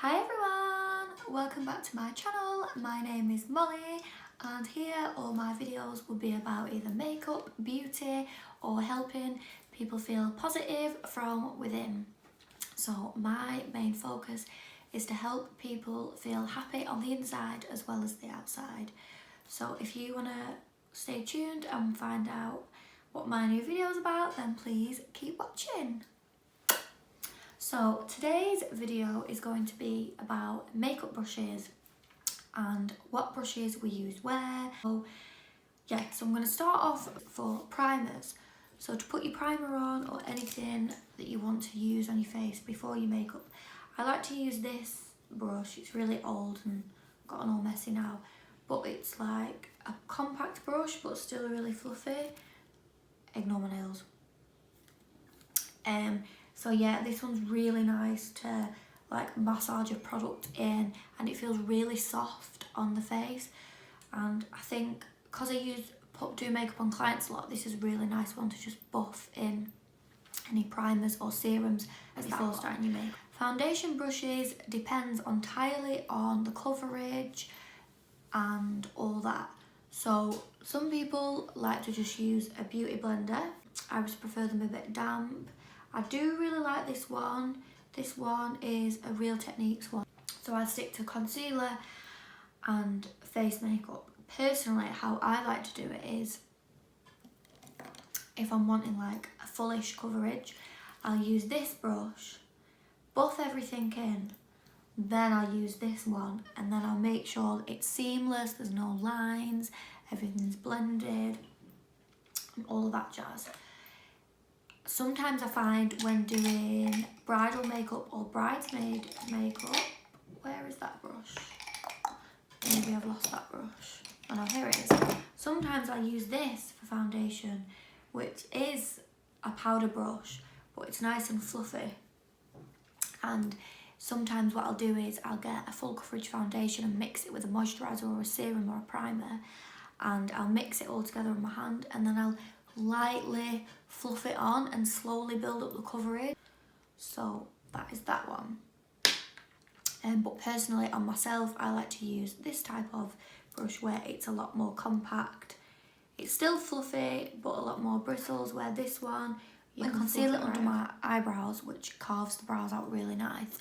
Hi everyone, welcome back to my channel. My name is Molly and here all my videos will be about either makeup, beauty or helping people feel positive from within. So my main focus is to help people feel happy on the inside as well as the outside. So if you want to stay tuned and find out what my new video is about, then please keep watching. So today's video is going to be about makeup brushes and what brushes we use where. So I'm going to start off for primers. So to put your primer on or anything that you want to use on your face before your makeup, I like to use this brush. It's really old and gotten all messy now, but it's like a compact brush but still really fluffy. Ignore my nails. So yeah, this one's really nice to like massage a product in, and it feels really soft on the face. And I think because I do makeup on clients a lot, this is a really nice one to just buff in any primers or serums before starting your makeup. Foundation brushes depends entirely on the coverage and all that. So some people like to just use a beauty blender. I just prefer them a bit damp. I do really like this one. This one is a Real Techniques one. So I stick to concealer and face makeup. Personally, how I like to do it is, if I'm wanting like a fullish coverage, I'll use this brush, buff everything in, then I'll use this one, and then I'll make sure it's seamless, there's no lines, everything's blended, and all of that jazz. Sometimes I find when doing bridal makeup or bridesmaid makeup, where is that brush? Maybe I've lost that brush. Oh no, here it is. Sometimes I use this for foundation, which is a powder brush, but it's nice and fluffy. And sometimes what I'll do is I'll get a full coverage foundation and mix it with a moisturiser or a serum or a primer, and I'll mix it all together in my hand, and then I'll lightly fluff it on and slowly build up the coverage. So that is that one. But personally on myself, I like to use this type of brush where it's a lot more compact. It's still fluffy but a lot more bristles, where this one you can conceal it under my eyebrows, which carves the brows out really nice.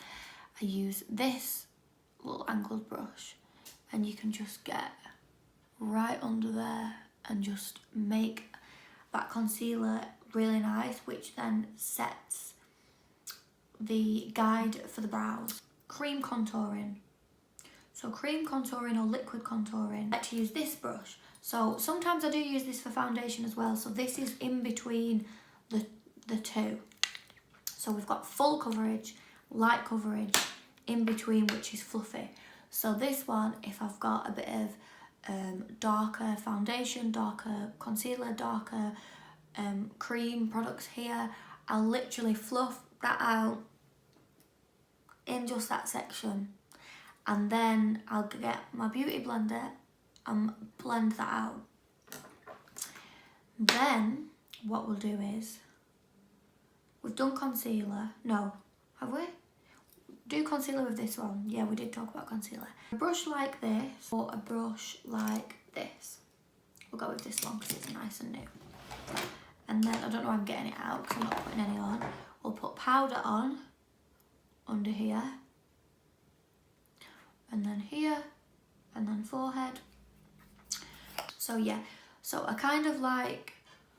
I use this little angled brush and you can just get right under there and just make that concealer really nice, which then sets the guide for the brows. Cream contouring. So cream contouring or liquid contouring, I like to use this brush. So sometimes I do use this for foundation as well. So this is in between the two. So we've got full coverage, light coverage, in between which is fluffy. So this one, if I've got a bit of darker foundation, darker concealer, darker cream products here, I'll literally fluff that out in just that section, and then I'll get my beauty blender and blend that out. Then what we'll do is, we've done concealer. No, have we? Do concealer with this one. Yeah, we did talk about concealer. A brush like this or a brush like this. We'll go with this one because it's nice and new. And then, I don't know why I'm getting it out because I'm not putting any on. We'll put powder on under here, and then here, and then forehead. So yeah, so I kind of like,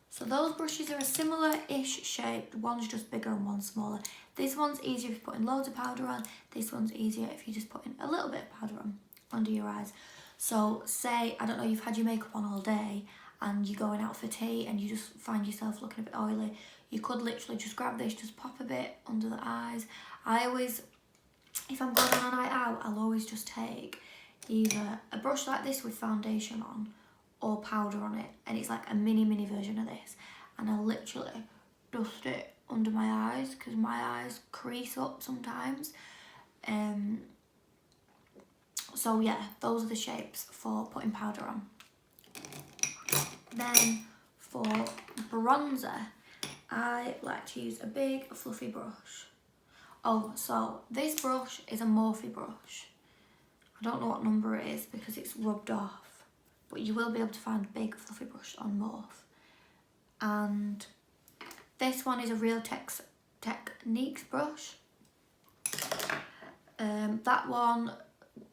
so those brushes are a similar-ish shape. One's just bigger and one's smaller. This one's easier if you're putting loads of powder on. This one's easier if you're just putting a little bit of powder on under your eyes. So say, I don't know, you've had your makeup on all day and you're going out for tea and you just find yourself looking a bit oily, you could literally just grab this, just pop a bit under the eyes. I always, if I'm going on a night out, I'll always just take either a brush like this with foundation on or powder on it, and it's like a mini version of this, and I'll literally dust it under my eyes because my eyes crease up sometimes. So yeah, those are the shapes for putting powder on. Then for bronzer, I like to use a big fluffy brush. Oh, so this brush is a Morphe brush. I don't know what number it is because it's rubbed off, but you will be able to find a big fluffy brush on Morphe. And this one is a Real Techniques brush. That one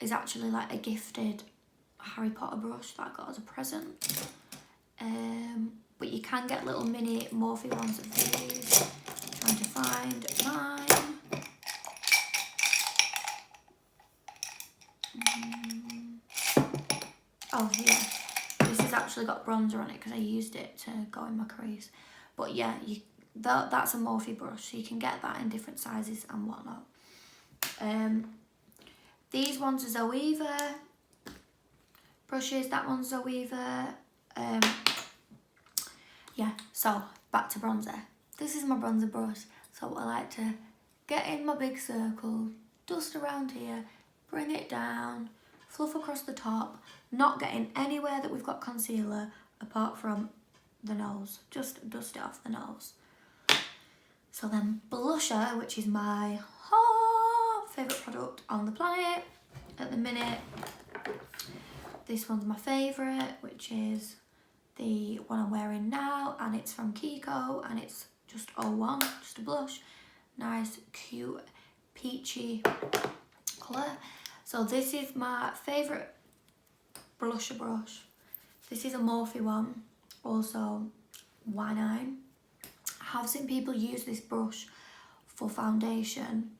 is actually like a gifted Harry Potter brush that I got as a present. But you can get little mini Morphe ones of these. I'm trying to find mine. Oh yeah, this has actually got bronzer on it because I used it to go in my crease. But yeah, that's a Morphe brush, so you can get that in different sizes and whatnot. These ones are Zoeva brushes, that one's Zoeva. Yeah, so back to bronzer. This is my bronzer brush, so I like to get in my big circle, dust around here, bring it down, fluff across the top, not getting anywhere that we've got concealer apart from the nose, just dust it off the nose. So then blusher, which is my favourite product on the planet at the minute. This one's my favourite, which is the one I'm wearing now, and it's from Kiko, and it's just 01, just a blush. Nice, cute, peachy colour. So this is my favourite blusher brush. This is a Morphe one, also Y9. I have seen people use this brush for foundation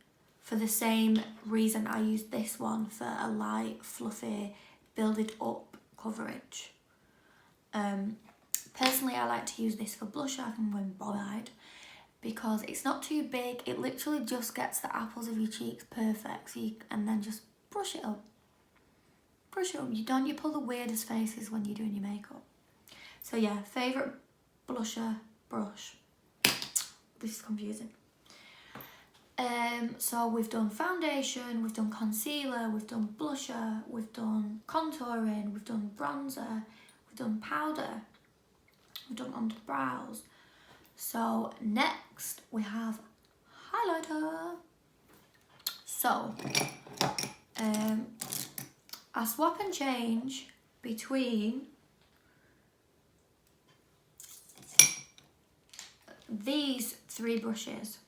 for the same reason I used this one for a light, fluffy, builded up coverage. Personally, I like to use this for blusher when bold-eyed because it's not too big. It literally just gets the apples of your cheeks perfect, so and then just brush it up. Brush it up. You pull the weirdest faces when you're doing your makeup. So yeah, favourite blusher brush. This is confusing. So we've done foundation, we've done concealer, we've done blusher, we've done contouring, we've done bronzer, we've done powder, we've done under the brows. So next we have highlighter. So I swap and change between these three brushes.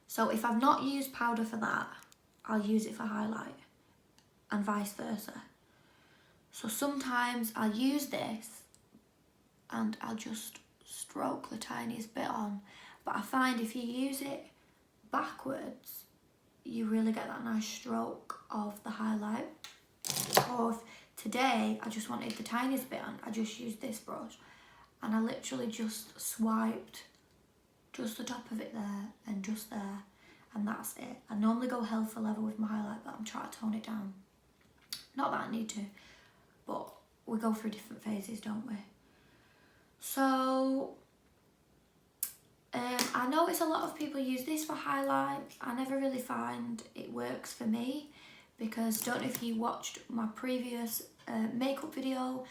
So if I've not used powder for that, I'll use it for highlight and vice versa. So sometimes I'll use this and I'll just stroke the tiniest bit on. But I find if you use it backwards, you really get that nice stroke of the highlight. Or if today I just wanted the tiniest bit on, I just used this brush and I literally just swiped just the top of it there and just there, and that's it. I normally go hell for leather with my highlight, but I'm trying to tone it down. Not that I need to, but we go through different phases, don't we? So I notice a lot of people use this for highlight. I never really find it works for me because don't know if you watched my previous makeup video,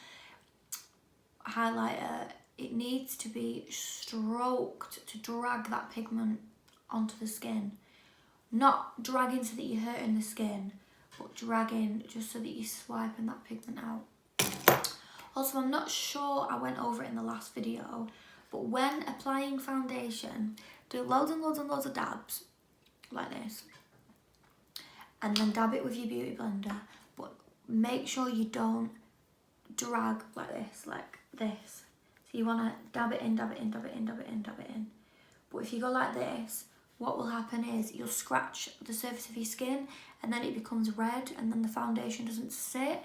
highlighter, it needs to be stroked to drag that pigment onto the skin. Not dragging so that you're hurting the skin, but dragging just so that you're swiping that pigment out. Also, I'm not sure I went over it in the last video, but when applying foundation, do loads and loads and loads of dabs, like this. And then dab it with your beauty blender, but make sure you don't drag like this, like this. So you want to dab it in, dab it in, dab it in, dab it in, dab it in. But if you go like this, what will happen is you'll scratch the surface of your skin and then it becomes red and then the foundation doesn't sit.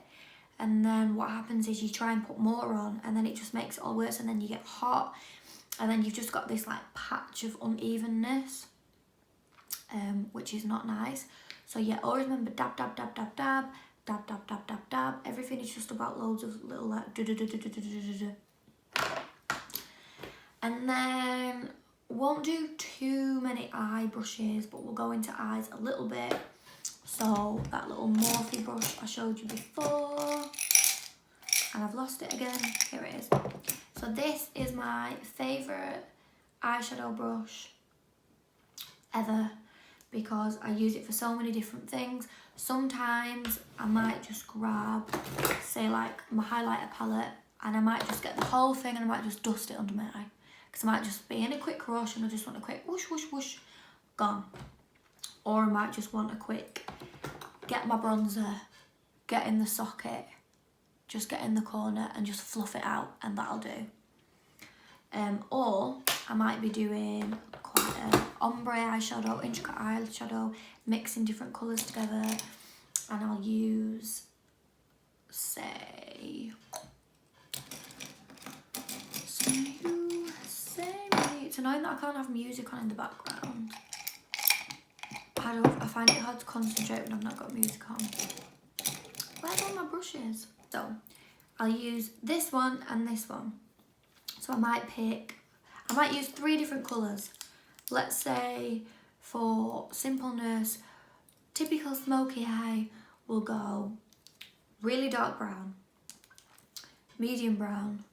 And then what happens is you try and put more on and then it just makes it all worse and then you get hot and then you've just got this like patch of unevenness, which is not nice. So yeah, always remember dab, dab, dab, dab, dab, dab, dab, dab, dab, dab. Everything is just about loads of little like do-do-do-do-do-do-do-do. And then won't do too many eye brushes, but we'll go into eyes a little bit. So that little Morphe brush I showed you before, and I've lost it again. Here it is. So this is my favourite eyeshadow brush ever, because I use it for so many different things. Sometimes I might just grab, say like my highlighter palette, and I might just get the whole thing and I might just dust it under my eye. Because I might just be in a quick rush and I just want a quick whoosh, whoosh, whoosh, gone. Or I might just want a quick, get my bronzer, get in the socket, just get in the corner and just fluff it out, and that'll do. Or I might be doing quite an ombre eyeshadow, intricate eyeshadow, mixing different colours together, and I'll use, say me. It's annoying that I can't have music on in the background. I find it hard to concentrate when I've not got music on. Where's all my brushes? So I'll use this one and this one. So I might use 3 different colours. Let's say for simpleness, typical smoky eye, we'll go really dark brown, medium brown,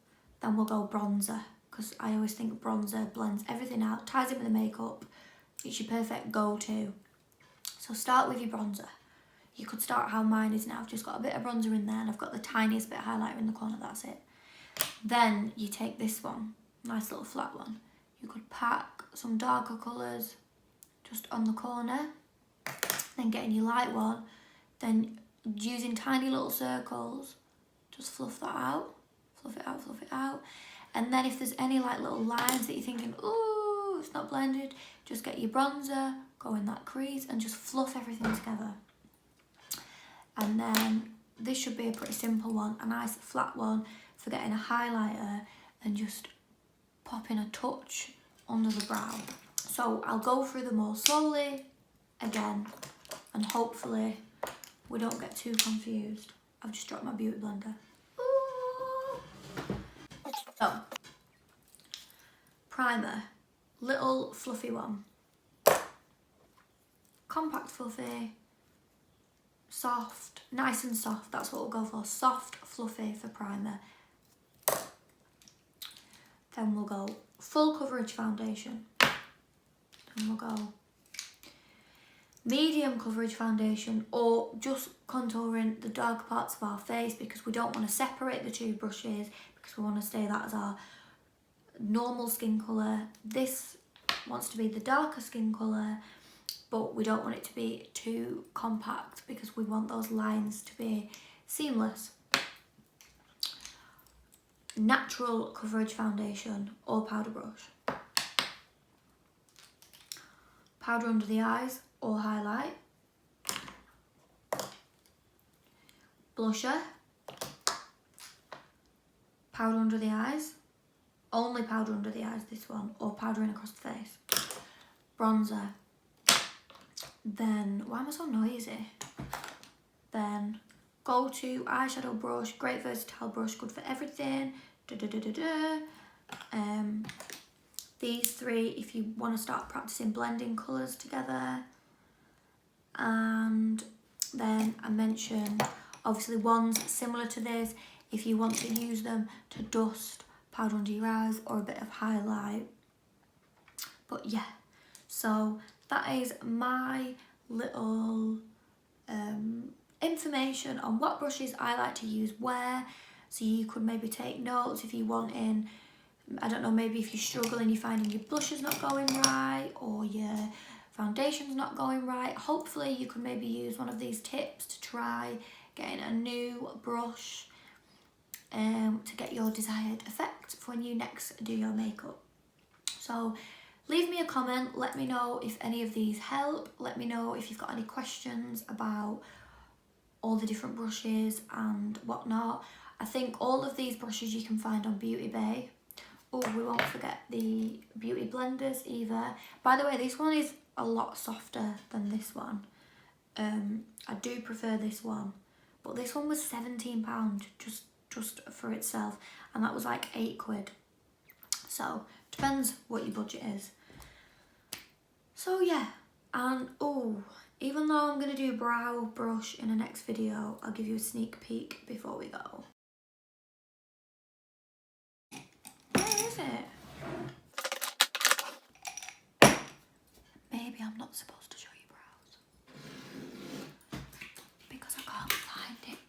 then we'll go bronzer, because I always think bronzer blends everything out, ties in with the makeup. It's your perfect go-to. So start with your bronzer. You could start how mine is now. I've just got a bit of bronzer in there and I've got the tiniest bit of highlighter in the corner, that's it. Then you take this one, nice little flat one. You could pack some darker colours just on the corner, then getting your light one, then using tiny little circles, just fluff that out, fluff it out, fluff it out. And then if there's any like little lines that you're thinking, ooh, it's not blended, just get your bronzer, go in that crease and just fluff everything together. And then this should be a pretty simple one, a nice flat one for getting a highlighter and just popping a touch under the brow. So I'll go through them all slowly again, and hopefully we don't get too confused. I've just dropped my beauty blender. Ooh. So, primer, little fluffy one. Compact fluffy, soft, nice and soft, that's what we'll go for. Soft, fluffy for primer. Then we'll go full coverage foundation. Then we'll go medium coverage foundation, or just contouring the dark parts of our face, because we don't want to separate the 2 brushes, because we want to stay that as our normal skin colour. This wants to be the darker skin colour, but we don't want it to be too compact because we want those lines to be seamless. Natural coverage foundation or powder brush. Powder under the eyes or highlight. Blusher. Powder under the eyes. Only powder under the eyes, this one, or powdering across the face. Bronzer. Then, why am I so noisy? Then, go-to eyeshadow brush, great versatile brush, good for everything. These 3, if you want to start practicing blending colours together. And then I mentioned, obviously, ones similar to this, if you want to use them to dust powder under your eyes or a bit of highlight. But yeah, so that is my little information on what brushes I like to use where. So you could maybe take notes if you want in, I don't know, maybe if you're struggling, you're finding your blush is not going right or your foundation's not going right. Hopefully you can maybe use one of these tips to try getting a new brush to get your desired effect for when you next do your makeup. So leave me a comment, let me know if any of these help, let me know if you've got any questions about all the different brushes and whatnot. I think all of these brushes you can find on Beauty Bay. Oh, we won't forget the beauty blenders either. By the way, this one is a lot softer than this one. I do prefer this one, but this one was £17 just for itself, and that was like £8. So depends what your budget is. So yeah, and oh, even though I'm gonna do brow brush in the next video, I'll give you a sneak peek before we go. Where is it? maybe I'm not supposed to show you brows because I can't find it.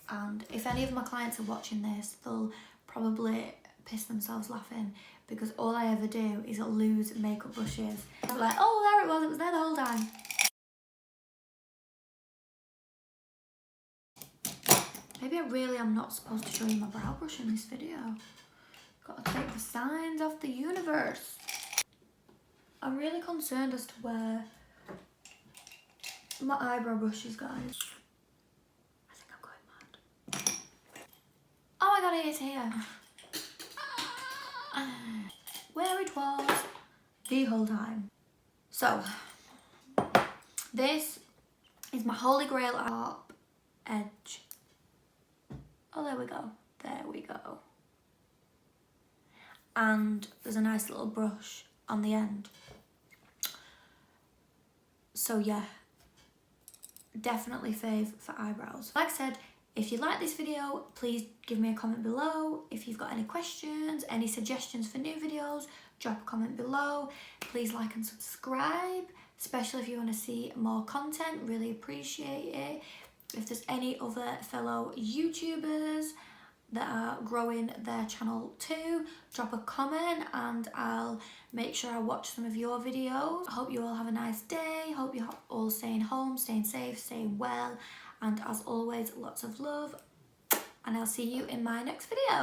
And if any of my clients are watching this, they'll probably piss themselves laughing because all I ever do is lose makeup brushes. I'm like, oh, there it was there the whole time. Maybe I really am not supposed to show you my brow brush in this video. Gotta take the signs of the universe. I'm really concerned as to where my eyebrow brush is, guys. I think I'm going mad. Oh my god, it is here. Where it was the whole time. So, this is my holy grail top edge. Oh, there we go. There we go. And there's a nice little brush on the end. So yeah, definitely fave for eyebrows. Like I said, if you like this video, please give me a comment below. If you've got any questions, any suggestions for new videos, drop a comment below. Please like and subscribe, especially if you want to see more content. Really appreciate it. If there's any other fellow YouTubers that are growing their channel too, drop a comment and I'll make sure I watch some of your videos. I hope you all have a nice day. Hope you're all staying home, staying safe, staying well, and as always, lots of love, and I'll see you in my next video.